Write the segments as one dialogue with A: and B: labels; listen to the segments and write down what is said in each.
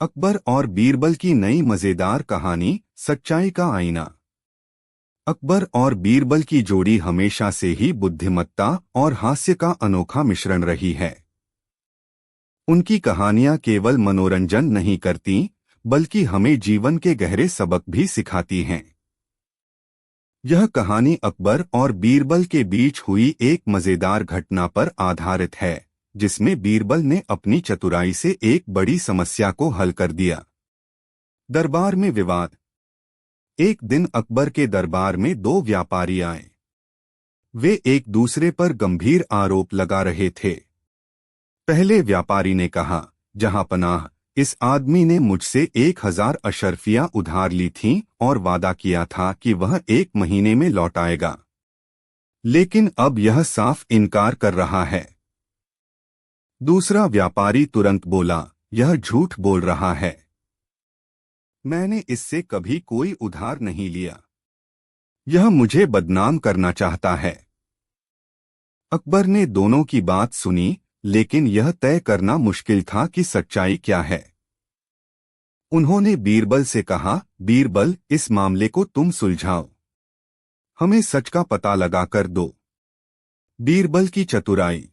A: अकबर और बीरबल की नई मजेदार कहानी, सच्चाई का आईना। अकबर और बीरबल की जोड़ी हमेशा से ही बुद्धिमत्ता और हास्य का अनोखा मिश्रण रही है। उनकी कहानियां केवल मनोरंजन नहीं करती, बल्कि हमें जीवन के गहरे सबक भी सिखाती हैं। यह कहानी अकबर और बीरबल के बीच हुई एक मजेदार घटना पर आधारित है, जिसमें बीरबल ने अपनी चतुराई से एक बड़ी समस्या को हल कर दिया। दरबार में विवाद। एक दिन अकबर के दरबार में दो व्यापारी आए। वे एक दूसरे पर गंभीर आरोप लगा रहे थे। पहले व्यापारी ने कहा, जहांपनाह, इस आदमी ने मुझसे 1000 अशर्फियां उधार ली थीं और वादा किया था कि वह 1 महीने में लौटाएगा, लेकिन अब यह साफ इनकार कर रहा है। दूसरा व्यापारी तुरंत बोला, यह झूठ बोल रहा है। मैंने इससे कभी कोई उधार नहीं लिया। यह मुझे बदनाम करना चाहता है। अकबर ने दोनों की बात सुनी, लेकिन यह तय करना मुश्किल था कि सच्चाई क्या है। उन्होंने बीरबल से कहा, बीरबल, इस मामले को तुम सुलझाओ। हमें सच का पता लगा कर दो। बीरबल की चतुराई।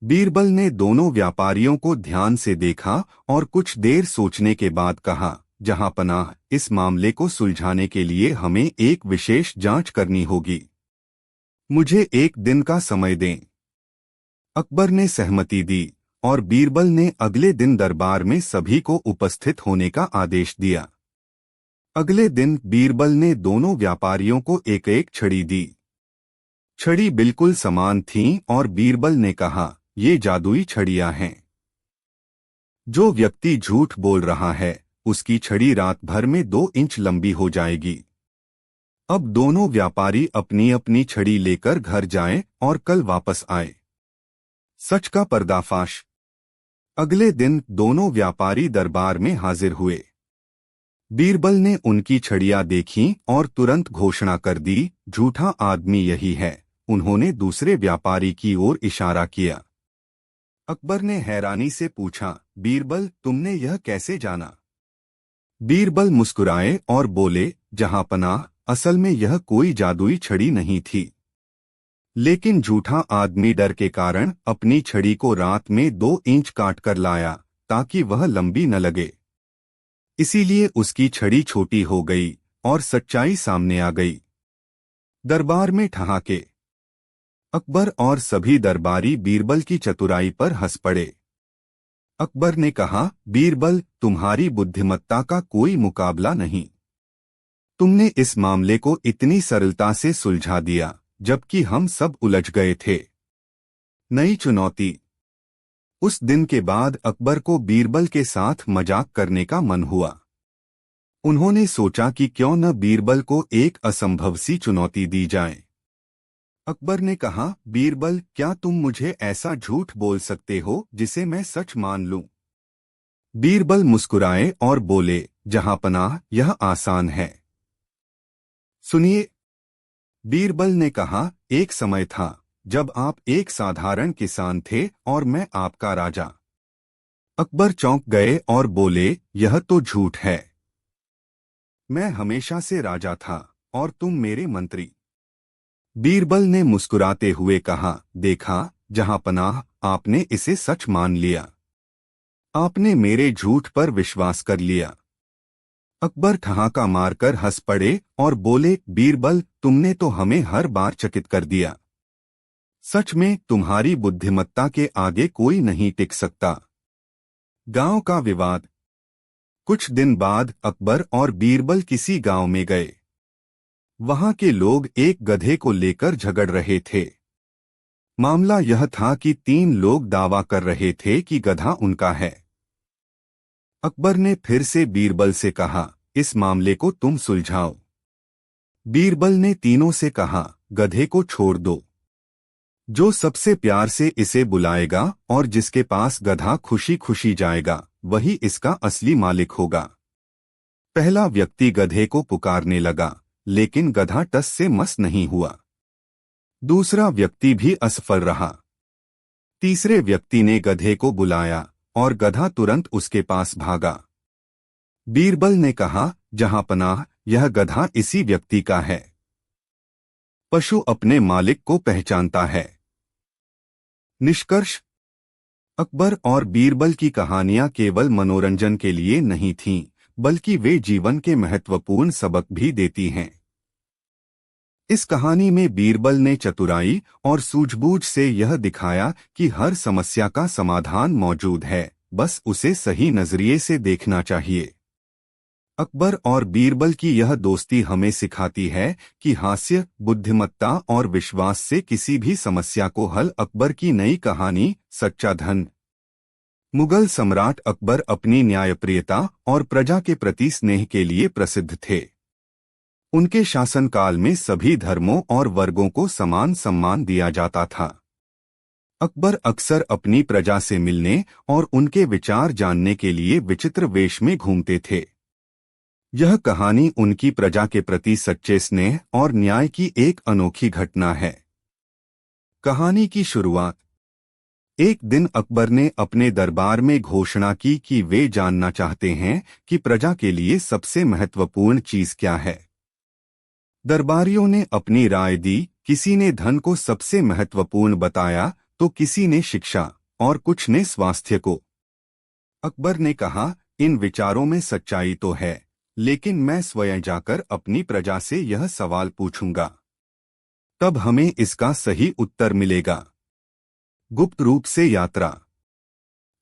A: बीरबल ने दोनों व्यापारियों को ध्यान से देखा और कुछ देर सोचने के बाद कहा, जहांपनाह, इस मामले को सुलझाने के लिए हमें एक विशेष जांच करनी होगी। मुझे 1 दिन का समय दें। अकबर ने सहमति दी और बीरबल ने अगले दिन दरबार में सभी को उपस्थित होने का आदेश दिया। अगले दिन बीरबल ने दोनों व्यापारियों को एक एक छड़ी दी। छड़ी बिल्कुल समान थीं और बीरबल ने कहा, ये जादुई छड़ियां हैं। जो व्यक्ति झूठ बोल रहा है, उसकी छड़ी रात भर में 2 इंच लंबी हो जाएगी। अब दोनों व्यापारी अपनी अपनी छड़ी लेकर घर जाएं और कल वापस आए। सच का पर्दाफाश। अगले दिन दोनों व्यापारी दरबार में हाजिर हुए। बीरबल ने उनकी छड़ियां देखीं और तुरंत घोषणा कर दी, झूठा आदमी यही है। उन्होंने दूसरे व्यापारी की ओर इशारा किया। अकबर ने हैरानी से पूछा, बीरबल, तुमने यह कैसे जाना? बीरबल मुस्कुराए और बोले, जहांपनाह, असल में यह कोई जादुई छड़ी नहीं थी, लेकिन झूठा आदमी डर के कारण अपनी छड़ी को रात में 2 इंच काट कर लाया, ताकि वह लंबी न लगे। इसीलिए उसकी छड़ी छोटी हो गई और सच्चाई सामने आ गई। दरबार में ठहाके। अकबर और सभी दरबारी बीरबल की चतुराई पर हंस पड़े। अकबर ने कहा, बीरबल, तुम्हारी बुद्धिमत्ता का कोई मुकाबला नहीं। तुमने इस मामले को इतनी सरलता से सुलझा दिया, जबकि हम सब उलझ गए थे। नई चुनौती। उस दिन के बाद अकबर को बीरबल के साथ मजाक करने का मन हुआ। उन्होंने सोचा कि क्यों न बीरबल को एक असंभव सी चुनौती दी जाए। अकबर ने कहा, बीरबल, क्या तुम मुझे ऐसा झूठ बोल सकते हो जिसे मैं सच मान लूं? बीरबल मुस्कुराए और बोले, जहांपनाह, यह आसान है। सुनिए। बीरबल ने कहा, एक समय था जब आप एक साधारण किसान थे और मैं आपका राजा। अकबर चौंक गए और बोले, यह तो झूठ है। मैं हमेशा से राजा था और तुम मेरे मंत्री। बीरबल ने मुस्कुराते हुए कहा, देखा, जहांपनाह, आपने इसे सच मान लिया। आपने मेरे झूठ पर विश्वास कर लिया। अकबर ठहाका मारकर हंस पड़े और बोले, बीरबल, तुमने तो हमें हर बार चकित कर दिया। सच में तुम्हारी बुद्धिमत्ता के आगे कोई नहीं टिक सकता। गांव का विवाद। कुछ दिन बाद अकबर और बीरबल किसी गांव में गए। वहां के लोग एक गधे को लेकर झगड़ रहे थे। मामला यह था कि 3 लोग दावा कर रहे थे कि गधा उनका है। अकबर ने फिर से बीरबल से कहा, इस मामले को तुम सुलझाओ। बीरबल ने तीनों से कहा, गधे को छोड़ दो। जो सबसे प्यार से इसे बुलाएगा और जिसके पास गधा खुशी खुशी जाएगा, वही इसका असली मालिक होगा। पहला व्यक्ति गधे को पुकारने लगा, लेकिन गधा टस से मस नहीं हुआ। दूसरा व्यक्ति भी असफल रहा। तीसरे व्यक्ति ने गधे को बुलाया और गधा तुरंत उसके पास भागा। बीरबल ने कहा, जहांपनाह, यह गधा इसी व्यक्ति का है। पशु अपने मालिक को पहचानता है। निष्कर्ष: अकबर और बीरबल की कहानियां केवल मनोरंजन के लिए नहीं थीं, बल्कि वे जीवन के महत्वपूर्ण सबक भी देती हैं। इस कहानी में बीरबल ने चतुराई और सूझबूझ से यह दिखाया कि हर समस्या का समाधान मौजूद है, बस उसे सही नजरिए से देखना चाहिए। अकबर और बीरबल की यह दोस्ती हमें सिखाती है कि हास्य, बुद्धिमत्ता और विश्वास से किसी भी समस्या को हल। अकबर की नई कहानी, सच्चा धन। मुगल सम्राट अकबर अपनी न्यायप्रियता और प्रजा के प्रति स्नेह के लिए प्रसिद्ध थे। उनके शासनकाल में सभी धर्मों और वर्गों को समान सम्मान दिया जाता था। अकबर अक्सर अपनी प्रजा से मिलने और उनके विचार जानने के लिए विचित्र वेश में घूमते थे। यह कहानी उनकी प्रजा के प्रति सच्चे स्नेह और न्याय की एक अनोखी घटना है। कहानी की शुरुआत: एक दिन अकबर ने अपने दरबार में घोषणा की कि वे जानना चाहते हैं कि प्रजा के लिए सबसे महत्वपूर्ण चीज क्या है। दरबारियों ने अपनी राय दी। किसी ने धन को सबसे महत्वपूर्ण बताया, तो किसी ने शिक्षा और कुछ ने स्वास्थ्य को। अकबर ने कहा, इन विचारों में सच्चाई तो है, लेकिन मैं स्वयं जाकर अपनी प्रजा से यह सवाल पूछूंगा, तब हमें इसका सही उत्तर मिलेगा। गुप्त रूप से यात्रा।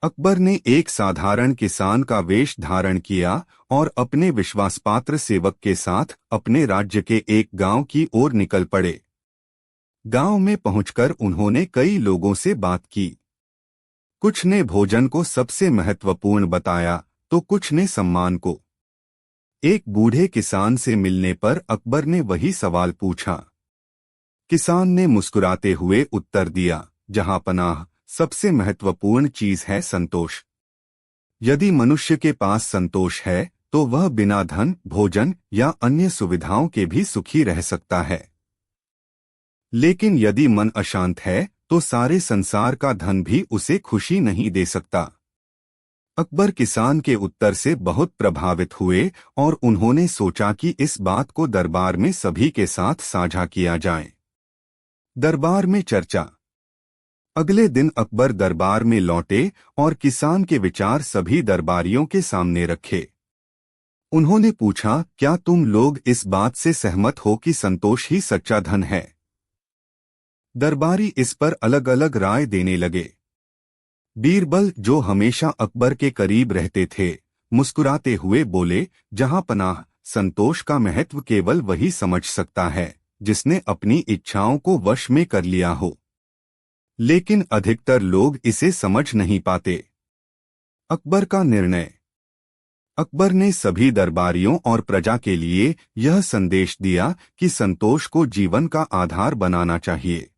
A: अकबर ने एक साधारण किसान का वेश धारण किया और अपने विश्वासपात्र सेवक के साथ अपने राज्य के एक गांव की ओर निकल पड़े। गांव में पहुंचकर उन्होंने कई लोगों से बात की। कुछ ने भोजन को सबसे महत्वपूर्ण बताया, तो कुछ ने सम्मान को। एक बूढ़े किसान से मिलने पर अकबर ने वही सवाल पूछा। किसान ने मुस्कुराते हुए उत्तर दिया, जहांपनाह, सबसे महत्वपूर्ण चीज है संतोष। यदि मनुष्य के पास संतोष है, तो वह बिना धन, भोजन या अन्य सुविधाओं के भी सुखी रह सकता है। लेकिन यदि मन अशांत है, तो सारे संसार का धन भी उसे खुशी नहीं दे सकता। अकबर किसान के उत्तर से बहुत प्रभावित हुए और उन्होंने सोचा कि इस बात को दरबार में सभी के साथ साझा किया जाए। दरबार में चर्चा। अगले दिन अकबर दरबार में लौटे और किसान के विचार सभी दरबारियों के सामने रखे। उन्होंने पूछा, क्या तुम लोग इस बात से सहमत हो कि संतोष ही सच्चा धन है? दरबारी इस पर अलग अलग राय देने लगे। बीरबल, जो हमेशा अकबर के करीब रहते थे, मुस्कुराते हुए बोले, जहांपनाह, संतोष का महत्व केवल वही समझ सकता है जिसने अपनी इच्छाओं को वश में कर लिया हो। लेकिन अधिकतर लोग इसे समझ नहीं पाते। अकबर का निर्णय। अकबर ने सभी दरबारियों और प्रजा के लिए यह संदेश दिया कि संतोष को जीवन का आधार बनाना चाहिए।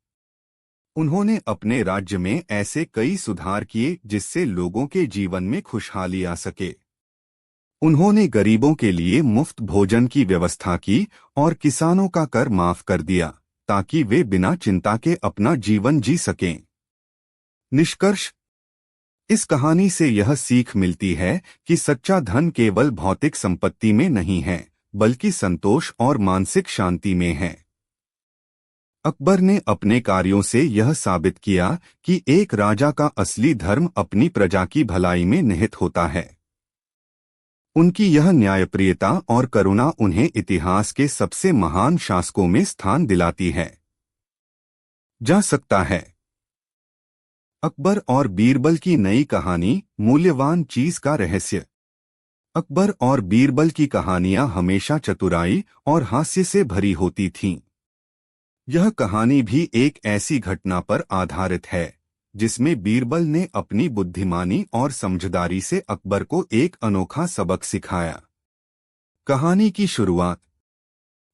A: उन्होंने अपने राज्य में ऐसे कई सुधार किए जिससे लोगों के जीवन में खुशहाली आ सके। उन्होंने गरीबों के लिए मुफ्त भोजन की व्यवस्था की और किसानों का कर माफ कर दिया, ताकि वे बिना चिंता के अपना जीवन जी सकें। निष्कर्ष: इस कहानी से यह सीख मिलती है कि सच्चा धन केवल भौतिक संपत्ति में नहीं है, बल्कि संतोष और मानसिक शांति में है। अकबर ने अपने कार्यों से यह साबित किया कि एक राजा का असली धर्म अपनी प्रजा की भलाई में निहित होता है। उनकी यह न्यायप्रियता और करुणा उन्हें इतिहास के सबसे महान शासकों में स्थान दिलाती है। जा सकता है। अकबर और बीरबल की नई कहानी, मूल्यवान चीज का रहस्य। अकबर और बीरबल की कहानियां हमेशा चतुराई और हास्य से भरी होती थीं। यह कहानी भी एक ऐसी घटना पर आधारित है जिसमें बीरबल ने अपनी बुद्धिमानी और समझदारी से अकबर को एक अनोखा सबक सिखाया। कहानी की शुरुआत।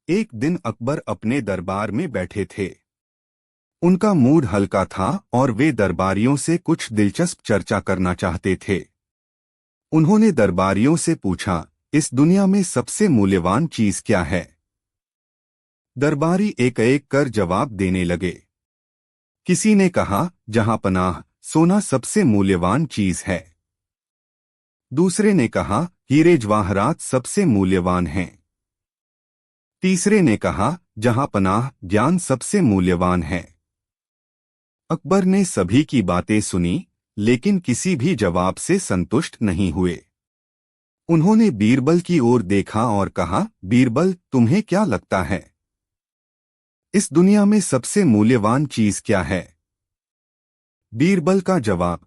A: एक दिन अकबर अपने दरबार में बैठे थे। उनका मूड हल्का था और वे दरबारियों से कुछ दिलचस्प चर्चा करना चाहते थे। उन्होंने दरबारियों से पूछा, इस दुनिया में सबसे मूल्यवान चीज क्या है? दरबारी एक एक कर जवाब देने लगे। किसी ने कहा, जहांपनाह, सोना सबसे मूल्यवान चीज है। दूसरे ने कहा, हीरे जवाहरात सबसे मूल्यवान हैं। तीसरे ने कहा, जहां पनाह ज्ञान सबसे मूल्यवान है। अकबर ने सभी की बातें सुनी, लेकिन किसी भी जवाब से संतुष्ट नहीं हुए। उन्होंने बीरबल की ओर देखा और कहा, बीरबल, तुम्हें क्या लगता है, इस दुनिया में सबसे मूल्यवान चीज क्या है? बीरबल का जवाब।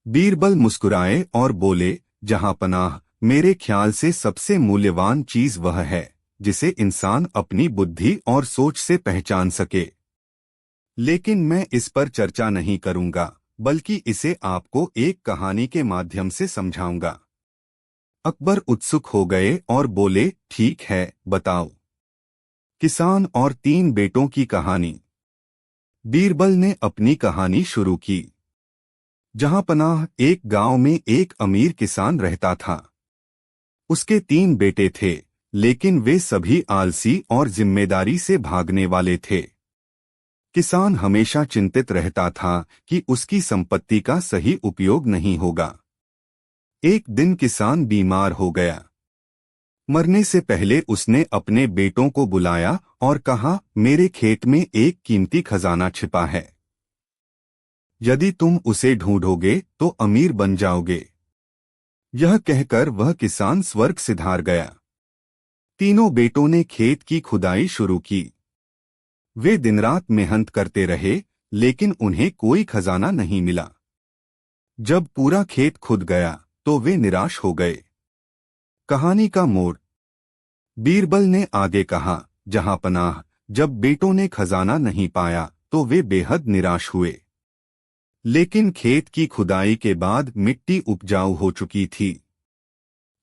A: बीरबल मुस्कुराए और बोले, जहां पनाह, मेरे ख्याल से सबसे मूल्यवान चीज वह है जिसे इंसान अपनी बुद्धि और सोच से पहचान सके। लेकिन मैं इस पर चर्चा नहीं करूंगा, बल्कि इसे आपको एक कहानी के माध्यम से समझाऊंगा। अकबर उत्सुक हो गए और बोले, ठीक है, बताओ। किसान और 3 बेटों की कहानी। बीरबल ने अपनी कहानी शुरू की। जहां पनाह, एक गांव में एक अमीर किसान रहता था। उसके 3 बेटे थे, लेकिन वे सभी आलसी और जिम्मेदारी से भागने वाले थे। किसान हमेशा चिंतित रहता था कि उसकी संपत्ति का सही उपयोग नहीं होगा। एक दिन किसान बीमार हो गया। मरने से पहले उसने अपने बेटों को बुलाया और कहा, मेरे खेत में एक कीमती खजाना छिपा है। यदि तुम उसे ढूंढोगे तो अमीर बन जाओगे। यह कहकर वह किसान स्वर्ग सिधार गया। तीनों बेटों ने खेत की खुदाई शुरू की। वे दिन रात मेहनत करते रहे, लेकिन उन्हें कोई खजाना नहीं मिला। जब पूरा खेत खुद गया तो वे निराश हो गए। कहानी का मोड़। बीरबल ने आगे कहा, जहां पनाह, जब बेटों ने खजाना नहीं पाया तो वे बेहद निराश हुए। लेकिन खेत की खुदाई के बाद मिट्टी उपजाऊ हो चुकी थी।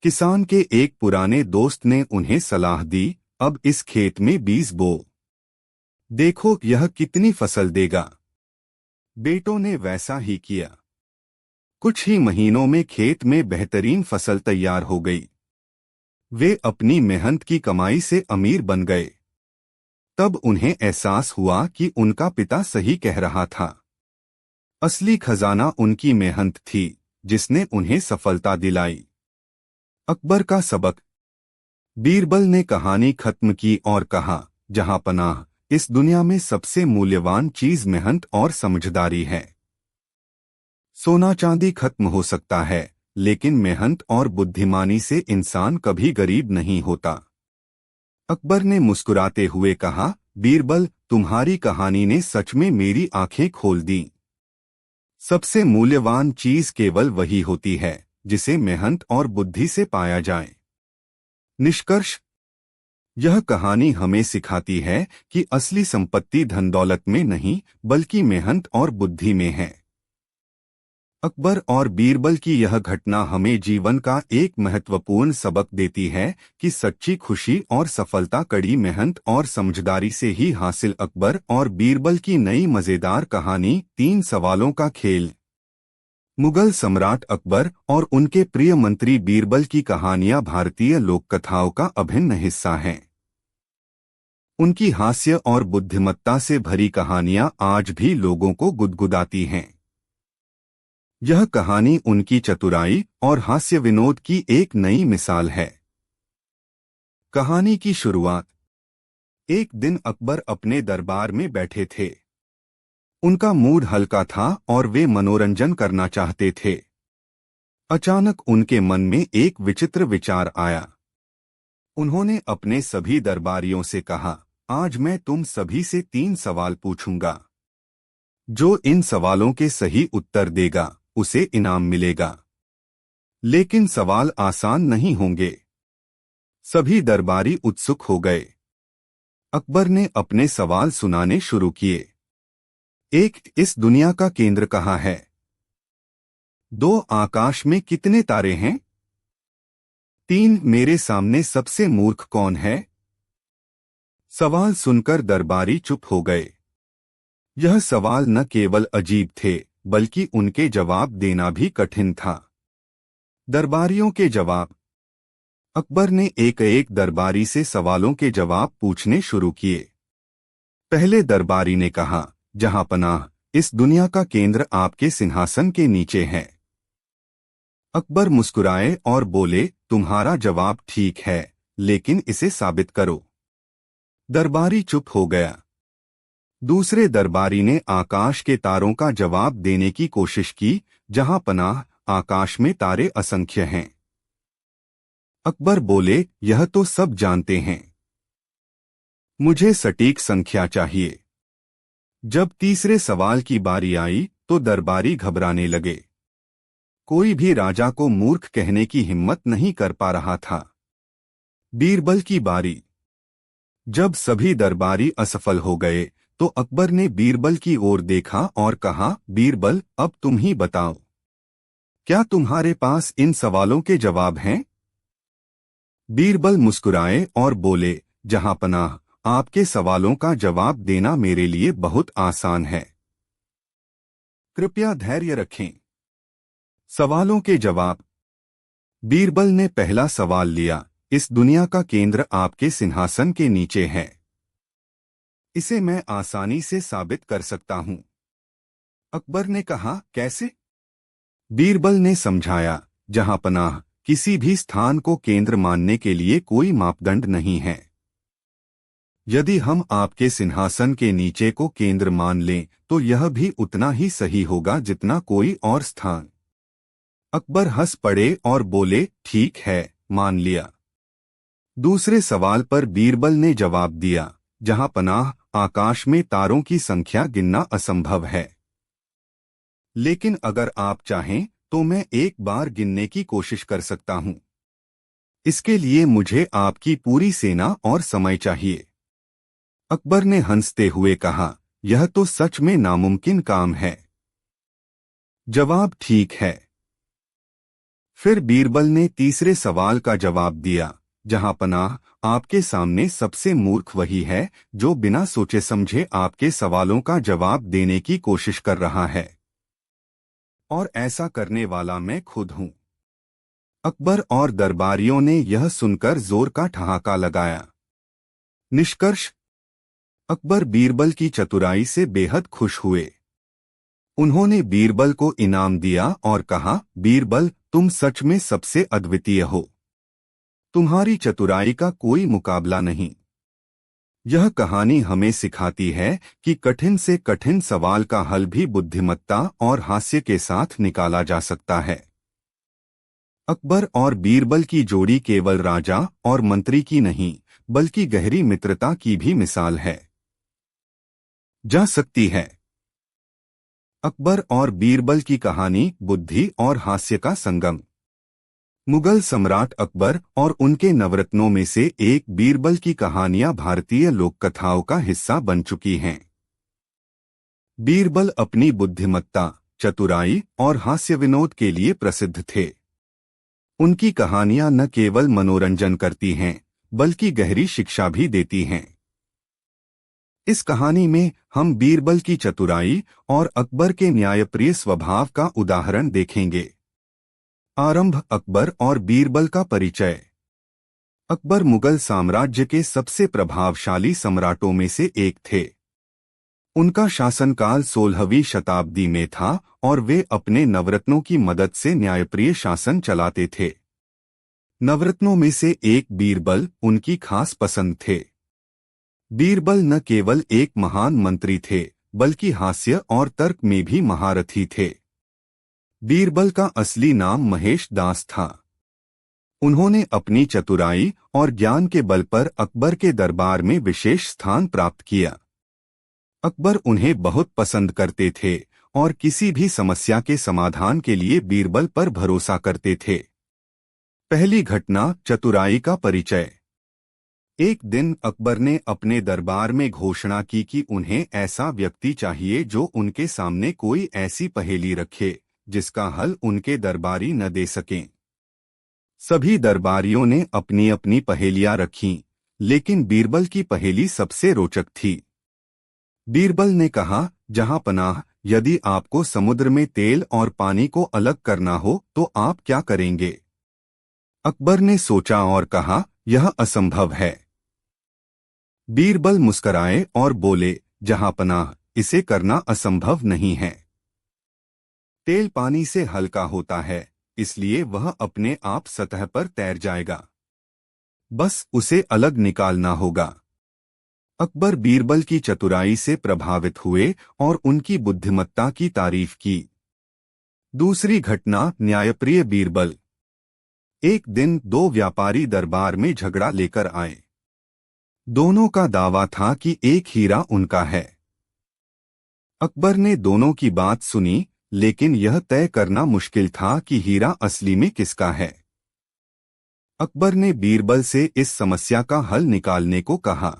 A: किसान के एक पुराने दोस्त ने उन्हें सलाह दी, अब इस खेत में बीज बो। देखो यह कितनी फसल देगा। बेटों ने वैसा ही किया। कुछ ही महीनों में खेत में बेहतरीन फसल तैयार हो गई। वे अपनी मेहनत की कमाई से अमीर बन गए। तब उन्हें एहसास हुआ कि उनका पिता सही कह रहा था। असली खजाना उनकी मेहनत थी, जिसने उन्हें सफलता दिलाई। अकबर का सबक। बीरबल ने कहानी खत्म की और कहा, जहां पनाह, इस दुनिया में सबसे मूल्यवान चीज मेहनत और समझदारी है। सोना चांदी खत्म हो सकता है, लेकिन मेहनत और बुद्धिमानी से इंसान कभी गरीब नहीं होता। अकबर ने मुस्कुराते हुए कहा, बीरबल, तुम्हारी कहानी ने सच में मेरी आंखें खोल दी। सबसे मूल्यवान चीज केवल वही होती है जिसे मेहनत और बुद्धि से पाया जाए। निष्कर्ष। यह कहानी हमें सिखाती है कि असली संपत्ति धन दौलत में नहीं, बल्कि मेहनत और बुद्धि में है। अकबर और बीरबल की यह घटना हमें जीवन का एक महत्वपूर्ण सबक देती है कि सच्ची खुशी और सफलता कड़ी मेहनत और समझदारी से ही हासिल। अकबर और बीरबल की नई मजेदार कहानी, 3 सवालों का खेल। मुगल सम्राट अकबर और उनके प्रिय मंत्री बीरबल की कहानियां भारतीय लोककथाओं का अभिन्न हिस्सा हैं। उनकी हास्य और बुद्धिमत्ता से भरी कहानियां आज भी लोगों को गुदगुदाती हैं। यह कहानी उनकी चतुराई और हास्य विनोद की एक नई मिसाल है। कहानी की शुरुआत। एक दिन अकबर अपने दरबार में बैठे थे। उनका मूड हल्का था और वे मनोरंजन करना चाहते थे। अचानक उनके मन में एक विचित्र विचार आया। उन्होंने अपने सभी दरबारियों से कहा, आज मैं तुम सभी से 3 सवाल पूछूंगा। जो इन सवालों के सही उत्तर देगा उसे इनाम मिलेगा। लेकिन सवाल आसान नहीं होंगे। सभी दरबारी उत्सुक हो गए। अकबर ने अपने सवाल सुनाने शुरू किए। 1. इस दुनिया का केंद्र कहाँ है? 2. आकाश में कितने तारे हैं? 3. मेरे सामने सबसे मूर्ख कौन है? सवाल सुनकर दरबारी चुप हो गए। यह सवाल न केवल अजीब थे, बल्कि उनके जवाब देना भी कठिन था। दरबारियों के जवाब। अकबर ने एक एक दरबारी से सवालों के जवाब पूछने शुरू किए। पहले दरबारी ने कहा, जहां पनाह, इस दुनिया का केंद्र आपके सिंहासन के नीचे है। अकबर मुस्कुराए और बोले, तुम्हारा जवाब ठीक है, लेकिन इसे साबित करो। दरबारी चुप हो गया। दूसरे दरबारी ने आकाश के तारों का जवाब देने की कोशिश की। जहां पनाह, आकाश में तारे असंख्य हैं। अकबर बोले, यह तो सब जानते हैं, मुझे सटीक संख्या चाहिए। जब तीसरे सवाल की बारी आई तो दरबारी घबराने लगे। कोई भी राजा को मूर्ख कहने की हिम्मत नहीं कर पा रहा था। बीरबल की बारी। जब सभी दरबारी असफल हो गए तो अकबर ने बीरबल की ओर देखा और कहा, बीरबल, अब तुम ही बताओ, क्या तुम्हारे पास इन सवालों के जवाब हैं? बीरबल मुस्कुराए और बोले, जहांपनाह, आपके सवालों का जवाब देना मेरे लिए बहुत आसान है। कृपया धैर्य रखें। सवालों के जवाब। बीरबल ने पहला सवाल लिया, इस दुनिया का केंद्र आपके सिंहासन के नीचे है। इसे मैं आसानी से साबित कर सकता हूं। अकबर ने कहा, कैसे? बीरबल ने समझाया, जहांपनाह, किसी भी स्थान को केंद्र मानने के लिए कोई मापदंड नहीं है। यदि हम आपके सिंहासन के नीचे को केंद्र मान लें तो यह भी उतना ही सही होगा जितना कोई और स्थान। अकबर हंस पड़े और बोले, ठीक है, मान लिया। दूसरे सवाल पर बीरबल ने जवाब दिया, जहांपनाह, आकाश में तारों की संख्या गिनना असंभव है। लेकिन अगर आप चाहें तो मैं एक बार गिनने की कोशिश कर सकता हूं। इसके लिए मुझे आपकी पूरी सेना और समय चाहिए। अकबर ने हंसते हुए कहा, यह तो सच में नामुमकिन काम है। जवाब ठीक है। फिर बीरबल ने तीसरे सवाल का जवाब दिया, जहांपनाह, आपके सामने सबसे मूर्ख वही है जो बिना सोचे समझे आपके सवालों का जवाब देने की कोशिश कर रहा है। और ऐसा करने वाला मैं खुद हूं। अकबर और दरबारियों ने यह सुनकर जोर का ठहाका लगाया। निष्कर्ष। अकबर बीरबल की चतुराई से बेहद खुश हुए। उन्होंने बीरबल को इनाम दिया और कहा, बीरबल, तुम सच में सबसे अद्वितीय हो। तुम्हारी चतुराई का कोई मुकाबला नहीं। यह कहानी हमें सिखाती है कि कठिन से कठिन सवाल का हल भी बुद्धिमत्ता और हास्य के साथ निकाला जा सकता है। अकबर और बीरबल की जोड़ी केवल राजा और मंत्री की नहीं, बल्कि गहरी मित्रता की भी मिसाल है जा सकती है। अकबर और बीरबल की कहानी बुद्धि और हास्य का संगम। मुगल सम्राट अकबर और उनके नवरत्नों में से एक बीरबल की कहानियां भारतीय लोककथाओं का हिस्सा बन चुकी हैं। बीरबल अपनी बुद्धिमत्ता, चतुराई और हास्य विनोद के लिए प्रसिद्ध थे। उनकी कहानियां न केवल मनोरंजन करती हैं, बल्कि गहरी शिक्षा भी देती हैं। इस कहानी में हम बीरबल की चतुराई और अकबर के न्यायप्रिय स्वभाव का उदाहरण देखेंगे। आरंभ। अकबर और बीरबल का परिचय। अकबर मुगल साम्राज्य के सबसे प्रभावशाली सम्राटों में से एक थे। उनका शासनकाल 16वीं शताब्दी में था और वे अपने नवरत्नों की मदद से न्यायप्रिय शासन चलाते थे। नवरत्नों में से एक बीरबल उनकी खास पसंद थे। बीरबल न केवल एक महान मंत्री थे, बल्कि हास्य और तर्क में भी महारथी थे। बीरबल का असली नाम महेश दास था। उन्होंने अपनी चतुराई और ज्ञान के बल पर अकबर के दरबार में विशेष स्थान प्राप्त किया। अकबर उन्हें बहुत पसंद करते थे और किसी भी समस्या के समाधान के लिए बीरबल पर भरोसा करते थे। पहली घटना, चतुराई का परिचय। एक दिन अकबर ने अपने दरबार में घोषणा की कि उन्हें ऐसा व्यक्ति चाहिए जो उनके सामने कोई ऐसी पहेली रखे जिसका हल उनके दरबारी न दे सकें। सभी दरबारियों ने अपनी अपनी पहेलियां रखीं, लेकिन बीरबल की पहेली सबसे रोचक थी। बीरबल ने कहा, जहांपनाह, यदि आपको समुद्र में तेल और पानी को अलग करना हो तो आप क्या करेंगे? अकबर ने सोचा और कहा, यह असंभव है। बीरबल मुस्कराए और बोले, जहांपनाह, इसे करना असंभव नहीं है। तेल पानी से हल्का होता है, इसलिए वह अपने आप सतह पर तैर जाएगा। बस उसे अलग निकालना होगा। अकबर बीरबल की चतुराई से प्रभावित हुए और उनकी बुद्धिमत्ता की तारीफ की। दूसरी घटना, न्यायप्रिय बीरबल। एक दिन दो व्यापारी दरबार में झगड़ा लेकर आए। दोनों का दावा था कि एक हीरा उनका है। अकबर ने दोनों की बात सुनी, लेकिन यह तय करना मुश्किल था कि हीरा असली में किसका है। अकबर ने बीरबल से इस समस्या का हल निकालने को कहा।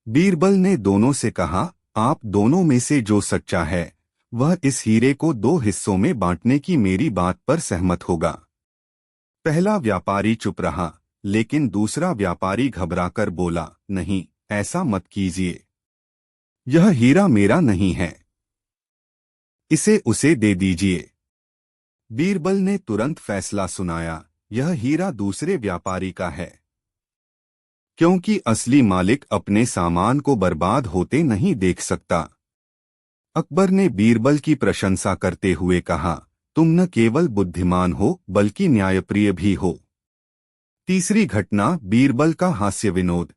A: बीरबल ने दोनों से कहा, आप दोनों में से जो सच्चा है वह इस हीरे को दो हिस्सों में बांटने की मेरी बात पर सहमत होगा। पहला व्यापारी चुप रहा, लेकिन दूसरा व्यापारी घबराकर बोला, नहीं, ऐसा मत कीजिए। यह हीरा मेरा नहीं है, इसे उसे दे दीजिए। बीरबल ने तुरंत फैसला सुनाया, यह हीरा दूसरे व्यापारी का है, क्योंकि असली मालिक अपने सामान को बर्बाद होते नहीं देख सकता। अकबर ने बीरबल की प्रशंसा करते हुए कहा, तुम न केवल बुद्धिमान हो बल्कि न्यायप्रिय भी हो। तीसरी घटना, बीरबल का हास्य विनोद।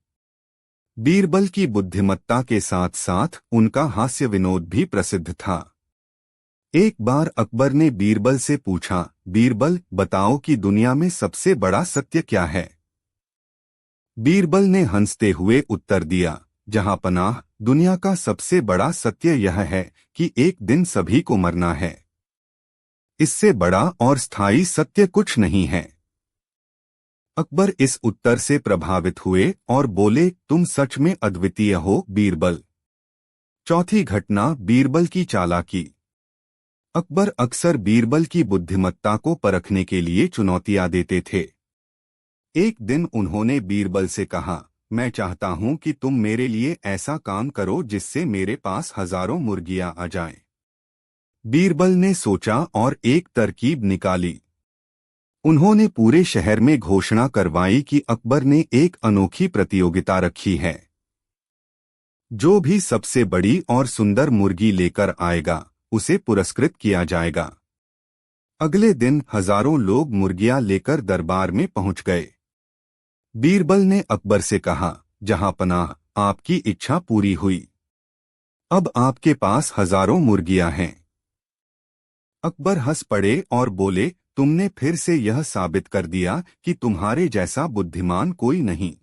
A: बीरबल की बुद्धिमत्ता के साथ साथ उनका हास्य विनोद भी प्रसिद्ध था। एक बार अकबर ने बीरबल से पूछा, बीरबल, बताओ कि दुनिया में सबसे बड़ा सत्य क्या है। बीरबल ने हंसते हुए उत्तर दिया, जहां पनाह, दुनिया का सबसे बड़ा सत्य यह है कि एक दिन सभी को मरना है। इससे बड़ा और स्थायी सत्य कुछ नहीं है। अकबर इस उत्तर से प्रभावित हुए और बोले, तुम सच में अद्वितीय हो बीरबल। चौथी घटना, बीरबल की चालाकी। अकबर अक्सर बीरबल की बुद्धिमत्ता को परखने के लिए चुनौतियां देते थे। एक दिन उन्होंने बीरबल से कहा, मैं चाहता हूं कि तुम मेरे लिए ऐसा काम करो जिससे मेरे पास हजारों मुर्गियां आ जाएं। बीरबल ने सोचा और एक तरकीब निकाली। उन्होंने पूरे शहर में घोषणा करवाई कि अकबर ने एक अनोखी प्रतियोगिता रखी है। जो भी सबसे बड़ी और सुंदर मुर्गी लेकर आएगा उसे पुरस्कृत किया जाएगा। अगले दिन हजारों लोग मुर्गियां लेकर दरबार में पहुंच गए। बीरबल ने अकबर से कहा, जहां पनाह, आपकी इच्छा पूरी हुई। अब आपके पास हजारों मुर्गियां हैं। अकबर हंस पड़े और बोले, तुमने फिर से यह साबित कर दिया कि तुम्हारे जैसा बुद्धिमान कोई नहीं।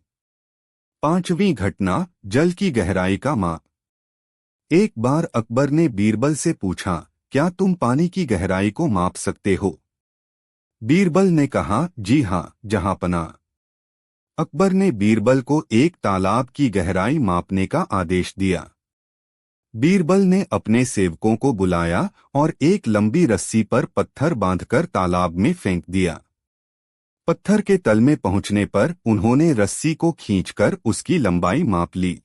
A: पांचवी घटना, जल की गहराई का माप। एक बार अकबर ने बीरबल से पूछा, क्या तुम पानी की गहराई को माप सकते हो। बीरबल ने कहा, जी हां, जहां पनाह। अकबर ने बीरबल को एक तालाब की गहराई मापने का आदेश दिया। बीरबल ने अपने सेवकों को बुलाया और एक लंबी रस्सी पर पत्थर बांधकर तालाब में फेंक दिया। पत्थर के तल में पहुंचने पर उन्होंने रस्सी को खींचकर उसकी लंबाई माप ली।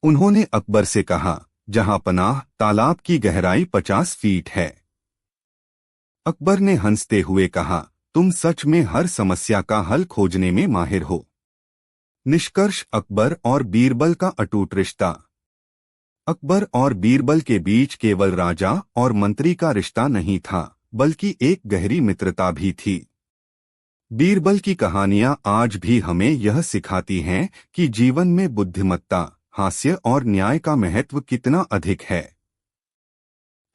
A: उन्होंने अकबर से कहा, जहां पनाह, तालाब की गहराई 50 फीट है। अकबर ने हंसते हुए कहा, तुम सच में हर समस्या का हल खोजने में माहिर हो। निष्कर्ष, अकबर और बीरबल का अटूट रिश्ता। अकबर और बीरबल के बीच केवल राजा और मंत्री का रिश्ता नहीं था, बल्कि एक गहरी मित्रता भी थी। बीरबल की कहानियां आज भी हमें यह सिखाती हैं कि जीवन में बुद्धिमत्ता, हास्य और न्याय का महत्व कितना अधिक है।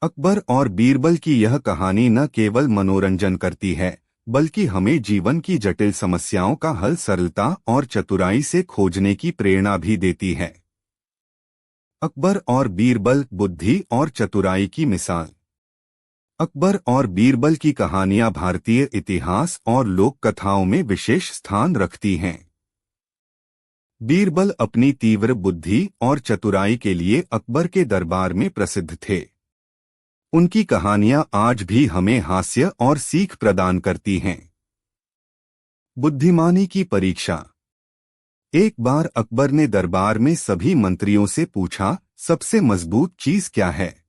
A: अकबर और बीरबल की यह कहानी न केवल मनोरंजन करती है, बल्कि हमें जीवन की जटिल समस्याओं का हल सरलता और चतुराई से खोजने की प्रेरणा भी देती है। अकबर और बीरबल, बुद्धि और चतुराई की मिसाल। अकबर और बीरबल की कहानियां भारतीय इतिहास और लोक कथाओं में विशेष स्थान रखती हैं। बीरबल अपनी तीव्र बुद्धि और चतुराई के लिए अकबर के दरबार में प्रसिद्ध थे। उनकी कहानियां आज भी हमें हास्य और सीख प्रदान करती हैं। बुद्धिमानी की परीक्षा। एक बार अकबर ने दरबार में सभी मंत्रियों से पूछा, सबसे मजबूत चीज क्या है।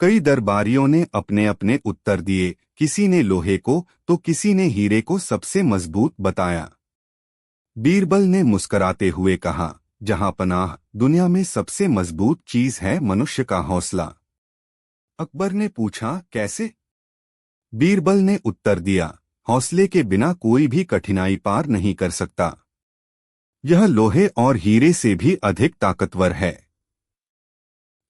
A: कई दरबारियों ने अपने अपने उत्तर दिए, किसी ने लोहे को तो किसी ने हीरे को सबसे मजबूत बताया। बीरबल ने मुस्कराते हुए कहा, जहां पनाह, दुनिया में सबसे मजबूत चीज है मनुष्य का हौसला। अकबर ने पूछा, कैसे। बीरबल ने उत्तर दिया, हौसले के बिना कोई भी कठिनाई पार नहीं कर सकता। यह लोहे और हीरे से भी अधिक ताकतवर है।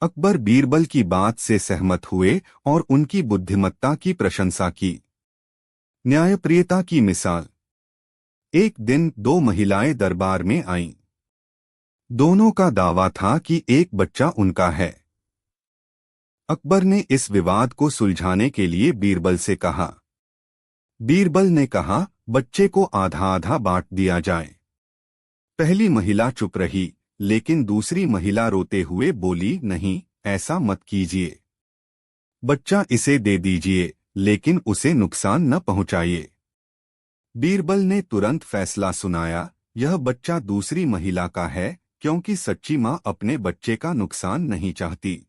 A: अकबर बीरबल की बात से सहमत हुए और उनकी बुद्धिमत्ता की प्रशंसा की। न्यायप्रियता की मिसाल। एक दिन दो महिलाएं दरबार में आईं। दोनों का दावा था कि एक बच्चा उनका है। अकबर ने इस विवाद को सुलझाने के लिए बीरबल से कहा। बीरबल ने कहा, बच्चे को आधा आधा बांट दिया जाए। पहली महिला चुप रही, लेकिन दूसरी महिला रोते हुए बोली, नहीं, ऐसा मत कीजिए। बच्चा इसे दे दीजिए, लेकिन उसे नुकसान न पहुंचाइए। बीरबल ने तुरंत फैसला सुनाया, यह बच्चा दूसरी महिला का है, क्योंकि सच्ची मां अपने बच्चे का नुकसान नहीं चाहती।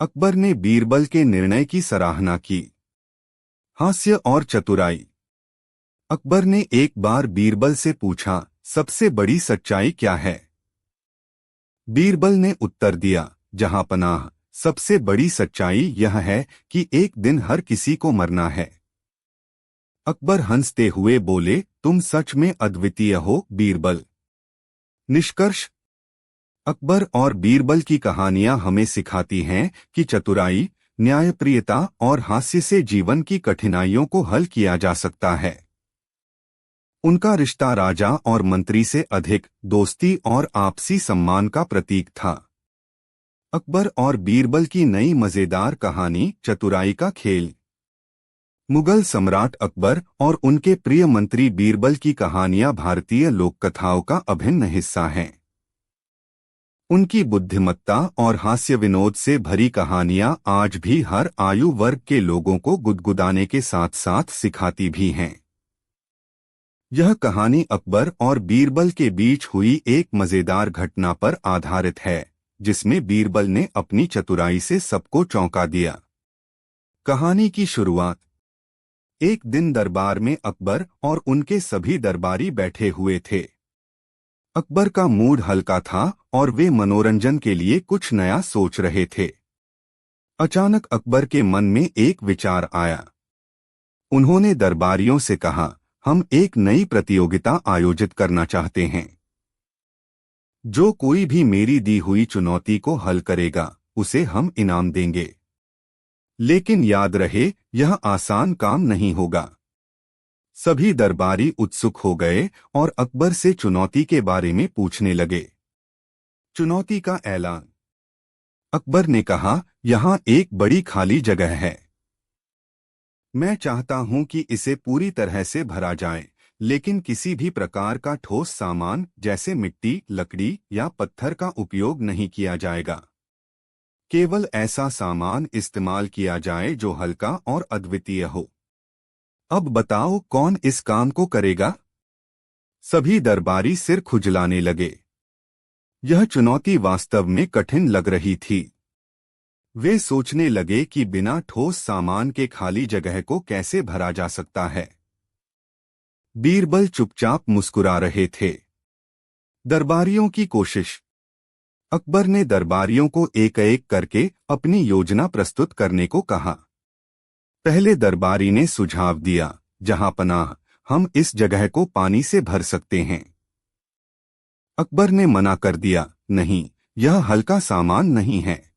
A: अकबर ने बीरबल के निर्णय की सराहना की। हास्य और चतुराई। अकबर ने एक बार बीरबल से पूछा, सबसे बड़ी सच्चाई क्या है? बीरबल ने उत्तर दिया, जहांपनाह, सबसे बड़ी सच्चाई यह है कि एक दिन हर किसी को मरना है। अकबर हंसते हुए बोले, तुम सच में अद्वितीय हो बीरबल। निष्कर्ष। अकबर और बीरबल की कहानियां हमें सिखाती हैं कि चतुराई, न्यायप्रियता और हास्य से जीवन की कठिनाइयों को हल किया जा सकता है। उनका रिश्ता राजा और मंत्री से अधिक दोस्ती और आपसी सम्मान का प्रतीक था। अकबर और बीरबल की नई मजेदार कहानी, चतुराई का खेल। मुगल सम्राट अकबर और उनके प्रिय मंत्री बीरबल की कहानियां भारतीय लोककथाओं का अभिन्न हिस्सा हैं। उनकी बुद्धिमत्ता और हास्य विनोद से भरी कहानियां आज भी हर आयु वर्ग के लोगों को गुदगुदाने के साथ साथ सिखाती भी हैं। यह कहानी अकबर और बीरबल के बीच हुई एक मजेदार घटना पर आधारित है, जिसमें बीरबल ने अपनी चतुराई से सबको चौंका दिया। कहानी की शुरुआत। एक दिन दरबार में अकबर और उनके सभी दरबारी बैठे हुए थे। अकबर का मूड हल्का था और वे मनोरंजन के लिए कुछ नया सोच रहे थे। अचानक अकबर के मन में एक विचार आया। उन्होंने दरबारियों से कहा, हम एक नई प्रतियोगिता आयोजित करना चाहते हैं। जो कोई भी मेरी दी हुई चुनौती को हल करेगा, उसे हम इनाम देंगे। लेकिन याद रहे, यह आसान काम नहीं होगा। सभी दरबारी उत्सुक हो गए और अकबर से चुनौती के बारे में पूछने लगे। चुनौती का ऐलान। अकबर ने कहा, यहाँ एक बड़ी खाली जगह है। मैं चाहता हूं कि इसे पूरी तरह से भरा जाए, लेकिन किसी भी प्रकार का ठोस सामान जैसे मिट्टी, लकड़ी या पत्थर का उपयोग नहीं किया जाएगा। केवल ऐसा सामान इस्तेमाल किया जाए जो हल्का और अद्वितीय हो। अब बताओ, कौन इस काम को करेगा? सभी दरबारी सिर खुजलाने लगे। यह चुनौती वास्तव में कठिन लग रही थी। वे सोचने लगे कि बिना ठोस सामान के खाली जगह को कैसे भरा जा सकता है। बीरबल चुपचाप मुस्कुरा रहे थे। दरबारियों की कोशिश। अकबर ने दरबारियों को एक एक करके अपनी योजना प्रस्तुत करने को कहा। पहले दरबारी ने सुझाव दिया, जहांपनाह, हम इस जगह को पानी से भर सकते हैं। अकबर ने मना कर दिया, नहीं, यह हल्का सामान नहीं है।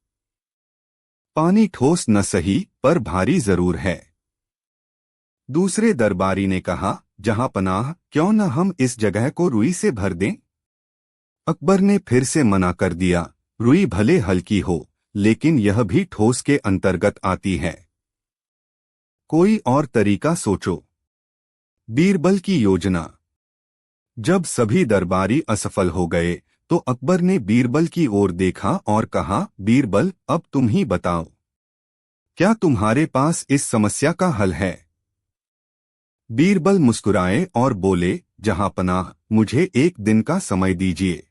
A: पानी ठोस न सही, पर भारी जरूर है। दूसरे दरबारी ने कहा, जहांपनाह, क्यों न हम इस जगह को रुई से भर दें? अकबर ने फिर से मना कर दिया, रुई भले हल्की हो, लेकिन यह भी ठोस के अंतर्गत आती है। कोई और तरीका सोचो। बीरबल की योजना। जब सभी दरबारी असफल हो गए, तो अकबर ने बीरबल की ओर देखा और कहा, बीरबल, अब तुम ही बताओ, क्या तुम्हारे पास इस समस्या का हल है? बीरबल मुस्कुराए और बोले, जहांपनाह, मुझे एक दिन का समय दीजिए।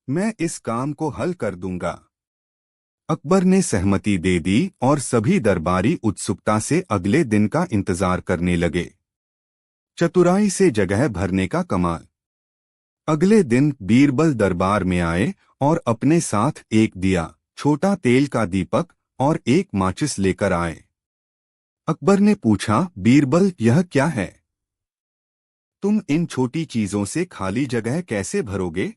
A: मैं इस काम को हल कर दूंगा। अकबर ने सहमति दे दी और सभी दरबारी उत्सुकता से अगले दिन का इंतजार करने लगे। चतुराई से जगह भरने का कमाल। अगले दिन बीरबल दरबार में आए और अपने साथ एक दिया, छोटा तेल का दीपक और एक माचिस लेकर आए। अकबर ने पूछा, बीरबल यह क्या है? तुम इन छोटी चीजों से खाली जगह कैसे भरोगे?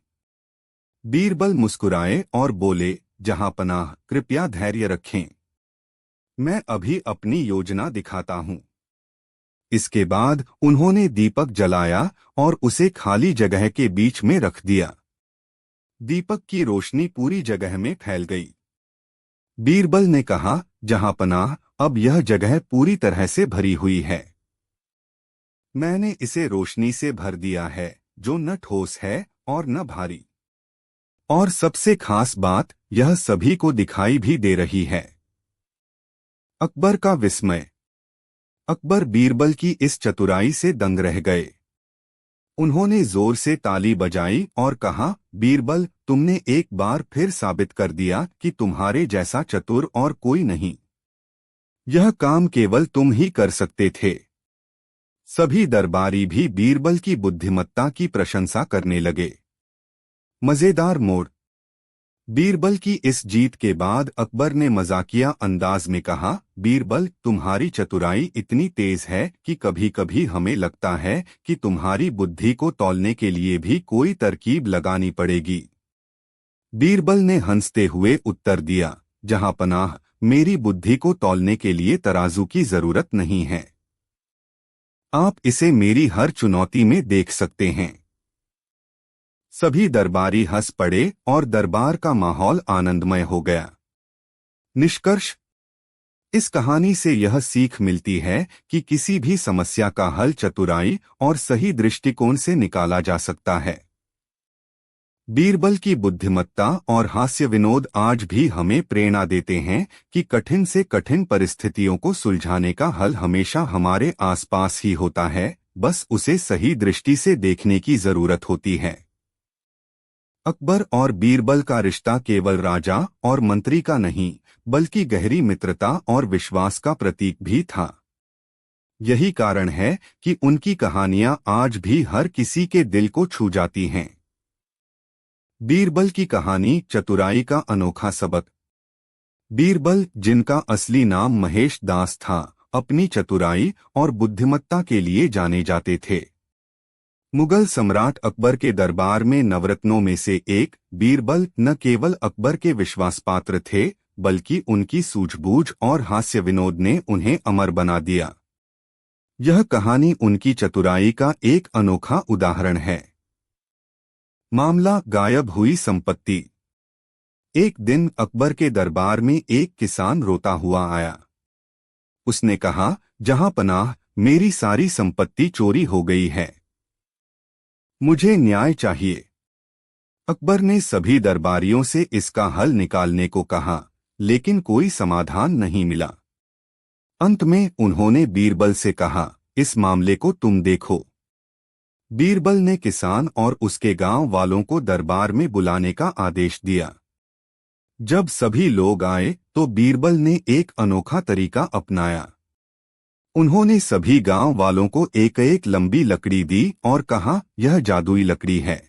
A: बीरबल मुस्कुराए और बोले, जहांपनाह, कृपया धैर्य रखें। मैं अभी अपनी योजना दिखाता हूं। इसके बाद उन्होंने दीपक जलाया और उसे खाली जगह के बीच में रख दिया। दीपक की रोशनी पूरी जगह में फैल गई। बीरबल ने कहा, जहांपनाह, अब यह जगह पूरी तरह से भरी हुई है। मैंने इसे रोशनी से भर दिया है, जो न ठोस है और न भारी। और सबसे खास बात, यह सभी को दिखाई भी दे रही है। अकबर का विस्मय। अकबर बीरबल की इस चतुराई से दंग रह गए। उन्होंने जोर से ताली बजाई और कहा, बीरबल, तुमने एक बार फिर साबित कर दिया कि तुम्हारे जैसा चतुर और कोई नहीं। यह काम केवल तुम ही कर सकते थे। सभी दरबारी भी बीरबल की बुद्धिमत्ता की प्रशंसा करने लगे। मजेदार मोड़। बीरबल की इस जीत के बाद अकबर ने मजाकिया अंदाज में कहा, बीरबल, तुम्हारी चतुराई इतनी तेज है कि कभी कभी हमें लगता है कि तुम्हारी बुद्धि को तौलने के लिए भी कोई तरकीब लगानी पड़ेगी। बीरबल ने हंसते हुए उत्तर दिया, जहांपनाह, मेरी बुद्धि को तौलने के लिए तराजू की जरूरत नहीं है। आप इसे मेरी हर चुनौती में देख सकते हैं। सभी दरबारी हंस पड़े और दरबार का माहौल आनंदमय हो गया। निष्कर्ष। इस कहानी से यह सीख मिलती है कि किसी भी समस्या का हल चतुराई और सही दृष्टिकोण से निकाला जा सकता है। बीरबल की बुद्धिमत्ता और हास्य विनोद आज भी हमें प्रेरणा देते हैं कि कठिन से कठिन परिस्थितियों को सुलझाने का हल हमेशा हमारे आसपास ही होता है, बस उसे सही दृष्टि से देखने की जरूरत होती है। अकबर और बीरबल का रिश्ता केवल राजा और मंत्री का नहीं, बल्कि गहरी मित्रता और विश्वास का प्रतीक भी था। यही कारण है कि उनकी कहानियां आज भी हर किसी के दिल को छू जाती हैं। बीरबल की कहानी, चतुराई का अनोखा सबक। बीरबल, जिनका असली नाम महेश दास था, अपनी चतुराई और बुद्धिमत्ता के लिए जाने जाते थे। मुगल सम्राट अकबर के दरबार में नवरत्नों में से एक, बीरबल न केवल अकबर के विश्वासपात्र थे, बल्कि उनकी सूझबूझ और हास्य विनोद ने उन्हें अमर बना दिया। यह कहानी उनकी चतुराई का एक अनोखा उदाहरण है। मामला, गायब हुई संपत्ति। एक दिन अकबर के दरबार में एक किसान रोता हुआ आया। उसने कहा, जहांपनाह, मेरी सारी संपत्ति चोरी हो गई है। मुझे न्याय चाहिए। अकबर ने सभी दरबारियों से इसका हल निकालने को कहा, लेकिन कोई समाधान नहीं मिला। अंत में उन्होंने बीरबल से कहा, इस मामले को तुम देखो। बीरबल ने किसान और उसके गांव वालों को दरबार में बुलाने का आदेश दिया। जब सभी लोग आए तो बीरबल ने एक अनोखा तरीका अपनाया। उन्होंने सभी गांव वालों को एक एक लंबी लकड़ी दी और कहा, यह जादुई लकड़ी है।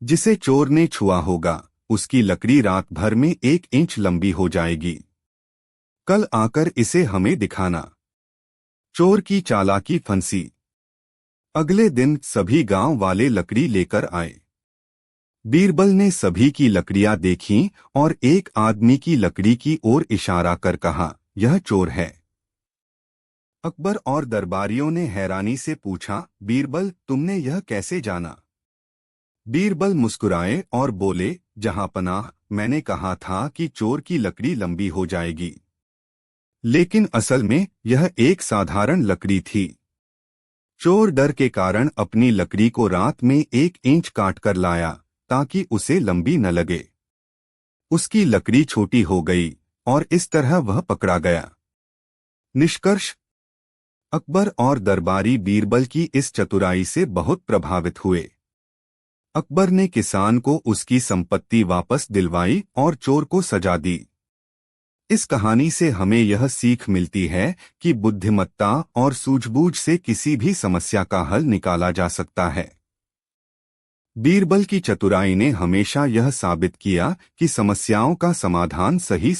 A: जिसे चोर ने छुआ होगा, उसकी लकड़ी रात भर में 1 इंच लंबी हो जाएगी। कल आकर इसे हमें दिखाना। चोर की चालाकी फंसी। अगले दिन सभी गांव वाले लकड़ी लेकर आए। बीरबल ने सभी की लकड़ियां देखीं और एक आदमी की लकड़ी की ओर इशारा कर कहा, यह चोर है। अकबर और दरबारियों ने हैरानी से पूछा, बीरबल, तुमने यह कैसे जाना? बीरबल मुस्कुराए और बोले, जहांपनाह, मैंने कहा था कि चोर की लकड़ी लंबी हो जाएगी, लेकिन असल में यह एक साधारण लकड़ी थी। चोर डर के कारण अपनी लकड़ी को रात में 1 इंच काट कर लाया, ताकि उसे लंबी न लगे। उसकी लकड़ी छोटी हो गई और इस तरह वह पकड़ा गया। निष्कर्ष। अकबर और दरबारी बीरबल की इस चतुराई से बहुत प्रभावित हुए। अकबर ने किसान को उसकी संपत्ति वापस दिलवाई और चोर को सजा दी। इस कहानी से हमें यह सीख मिलती है कि बुद्धिमत्ता और सूझबूझ से किसी भी समस्या का हल निकाला जा सकता है। बीरबल की चतुराई ने हमेशा यह साबित किया कि समस्याओं का समाधान सही